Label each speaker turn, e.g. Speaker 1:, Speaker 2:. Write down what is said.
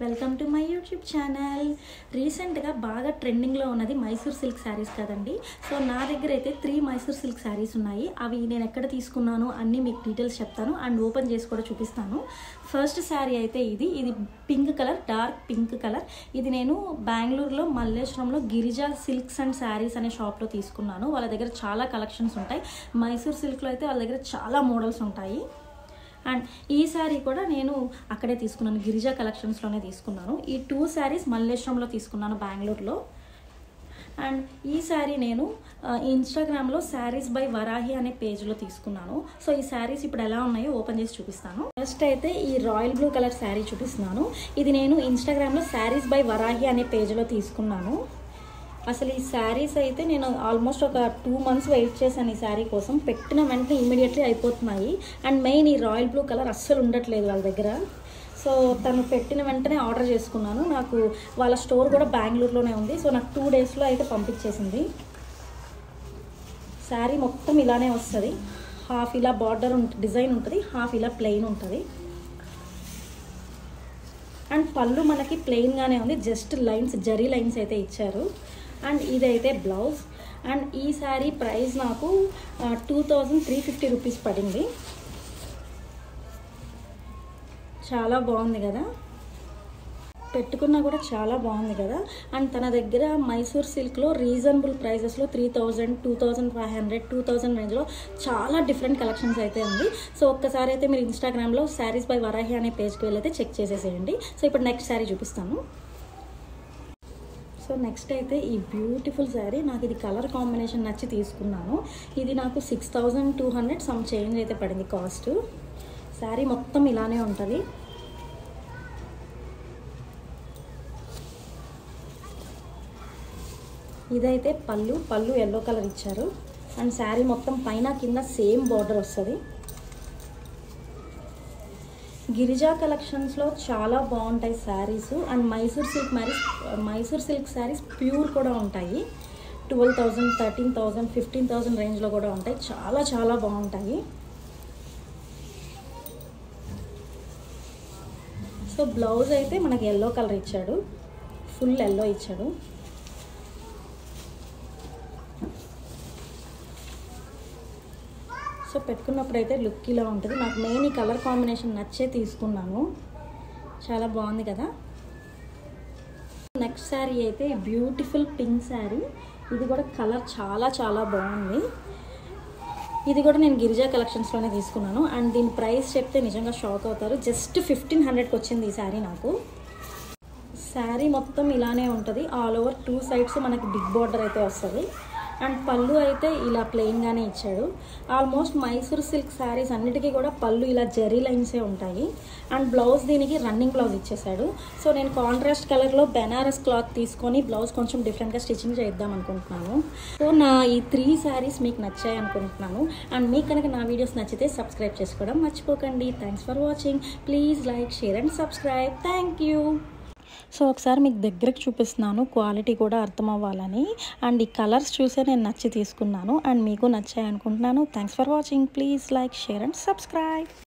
Speaker 1: Welcome to my YouTube channel. రీసెంట్గా బాగా ట్రెండింగ్లో ఉన్నది మైసూర్ సిల్క్ శారీస్ కదండి. సో నా దగ్గర అయితే 3 మైసూర్ సిల్క్ శారీస్ ఉన్నాయి. అవి నేను ఎక్కడ తీసుకున్నాను అన్నీ మీకు డీటెయిల్స్ చెప్తాను అండ్ ఓపెన్ చేసి కూడా చూపిస్తాను. ఫస్ట్ శారీ అయితే ఇది pink colour, dark pink colour. ఇది నేను బెంగళూరులో మల్లేశ్వరంలో గిరిజా సిల్క్స్ అండ్ శారీస్ అనే షాప్లో తీసుకున్నాను. వాళ్ళ దగ్గర చాలా కలెక్షన్స్ ఉంటాయి. మైసూర్ సిల్క్లో అయితే వాళ్ళ దగ్గర చాలా మోడల్స్ ఉంటాయి. అండ్ ఈ శారీ కూడా నేను అక్కడే తీసుకున్నాను, గిరిజా కలెక్షన్స్లోనే తీసుకున్నాను. ఈ 2 శారీస్ మల్లేశ్వరంలో తీసుకున్నాను బెంగళూరులో. అండ్ ఈ శారీ నేను ఇన్స్టాగ్రామ్లో శారీస్ బై వరాహి అనే పేజ్లో తీసుకున్నాను. సో ఈ శారీస్ ఇప్పుడు ఎలా ఉన్నాయో ఓపెన్ చేసి చూపిస్తాను. ఫస్ట్ అయితే ఈ రాయల్ బ్లూ కలర్ శారీ చూపిస్తున్నాను. ఇది నేను ఇన్స్టాగ్రామ్లో శారీస్ బై వరాహి అనే పేజ్లో తీసుకున్నాను. అసలు ఈ శారీస్ అయితే నేను ఆల్మోస్ట్ ఒక 2 months వెయిట్ చేశాను ఈ శారీ కోసం. పెట్టిన వెంటనే ఇమీడియట్లీ అయిపోతున్నాయి. అండ్ మెయిన్ ఈ రాయల్ బ్లూ కలర్ అస్సలు ఉండట్లేదు వాళ్ళ దగ్గర. సో తను పెట్టిన వెంటనే ఆర్డర్ చేసుకున్నాను. నాకు వాళ్ళ స్టోర్ కూడా బెంగళూరులోనే ఉంది. సో నాకు 2 daysలో అయితే పంపించేసింది. శారీ మొత్తం ఇలానే వస్తుంది. హాఫ్ ఇలా బార్డర్ డిజైన్ ఉంటుంది, హాఫ్ ఇలా ప్లెయిన్ ఉంటుంది. అండ్ పళ్ళు మనకి ప్లెయిన్గానే ఉంది, జస్ట్ లైన్స్, జరీ లైన్స్ అయితే ఇచ్చారు. అండ్ ఇదైతే బ్లౌజ్. అండ్ ఈ శారీ ప్రైస్ నాకు 2350 రూపీస్ పడింది. చాలా బాగుంది కదా, పెట్టుకున్నా కూడా చాలా బాగుంది కదా. అండ్ తన దగ్గర మైసూర్ సిల్క్లో రీజనబుల్ ప్రైజెస్లో 3000, 2500, 2000 రేంజ్లో చాలా డిఫరెంట్ కలెక్షన్స్ అయితే ఉంది. సో ఒక్కసారి అయితే మీరు ఇన్స్టాగ్రామ్లో శారీస్ బై వరాహి అనే పేజ్కి వెళ్ళైతే చెక్ చేసేసేయండి. సో ఇప్పుడు నెక్స్ట్ శారీ చూపిస్తాను. సో నెక్స్ట్ అయితే ఈ బ్యూటిఫుల్ శారీ, నాకు ఇది కలర్ కాంబినేషన్ నచ్చి తీసుకున్నాను. ఇది నాకు 6200 సమ్ చేంజ్ అయితే పడింది కాస్ట్. శారీ మొత్తం ఇలానే ఉంటుంది. ఇదైతే పళ్ళు ఎల్లో కలర్ ఇచ్చారు. అండ్ శారీ మొత్తం పైన కింద సేమ్ బార్డర్ వస్తుంది. గిరిజా కలెక్షన్స్లో చాలా బాగుంటాయి saris. And Mysore silk saris pure కూడా ఉంటాయి. 12,000, 13,000, 15,000 రేంజ్లో కూడా ఉంటాయి. చాలా చాలా బాగుంటాయి. సో బ్లౌజ్ అయితే మనకి ఎల్లో కలర్ ఇచ్చాడు, ఫుల్ ఎల్లో ఇచ్చాడు. సో పెట్టుకున్నప్పుడు అయితే లుక్ ఇలా ఉంటుంది. నాకు మెయిన్ ఈ కలర్ కాంబినేషన్ నచ్చే తీసుకున్నాను. చాలా బాగుంది కదా. నెక్స్ట్ శారీ అయితే బ్యూటిఫుల్ పింక్ శారీ. ఇది కూడా కలర్ చాలా చాలా బాగుంది. ఇది కూడా నేను గిరిజా కలెక్షన్స్లోనే తీసుకున్నాను. అండ్ దీని ప్రైస్ చెప్తే నిజంగా షాక్ అవుతారు. జస్ట్ 1500కి వచ్చింది ఈ శారీ నాకు. శారీ మొత్తం ఇలానే ఉంటుంది. ఆల్ ఓవర్ 2 sides మనకి బిగ్ బార్డర్ అయితే వస్తుంది. అండ్ పళ్ళు అయితే ఇలా ప్లెయిన్గానే ఇచ్చాడు. ఆల్మోస్ట్ మైసూర్ సిల్క్ శారీస్ అన్నిటికీ కూడా పళ్ళు ఇలా జరీ లైన్సే ఉంటాయి. అండ్ బ్లౌజ్ దీనికి రన్నింగ్ బ్లౌజ్ ఇచ్చేసాడు. సో నేను కాంట్రాస్ట్ కలర్లో బెనారస్ క్లాత్ తీసుకొని బ్లౌజ్ కొంచెం డిఫరెంట్గా స్టిచ్చింగ్ చేద్దాం అనుకుంటున్నాను. సో నా ఈ 3 శారీస్ మీకు నచ్చాయి అనుకుంటున్నాను. అండ్ మీకు కనుక నా వీడియోస్ నచ్చితే సబ్స్క్రైబ్ చేసుకోవడం మర్చిపోకండి. Thanks for watching. Please like, share and subscribe. Thank you. So ఒకసారి మీకు దగ్గరకు చూపిస్తున్నాను, క్వాలిటీ కూడా అర్థం అవ్వాలని. అండ్ ఈ కలర్స్ చూసే నేను నచ్చి తీసుకున్నాను. అండ్ మీకు నచ్చాయి అనుకుంటున్నాను. Thanks for watching. Please like, share and subscribe.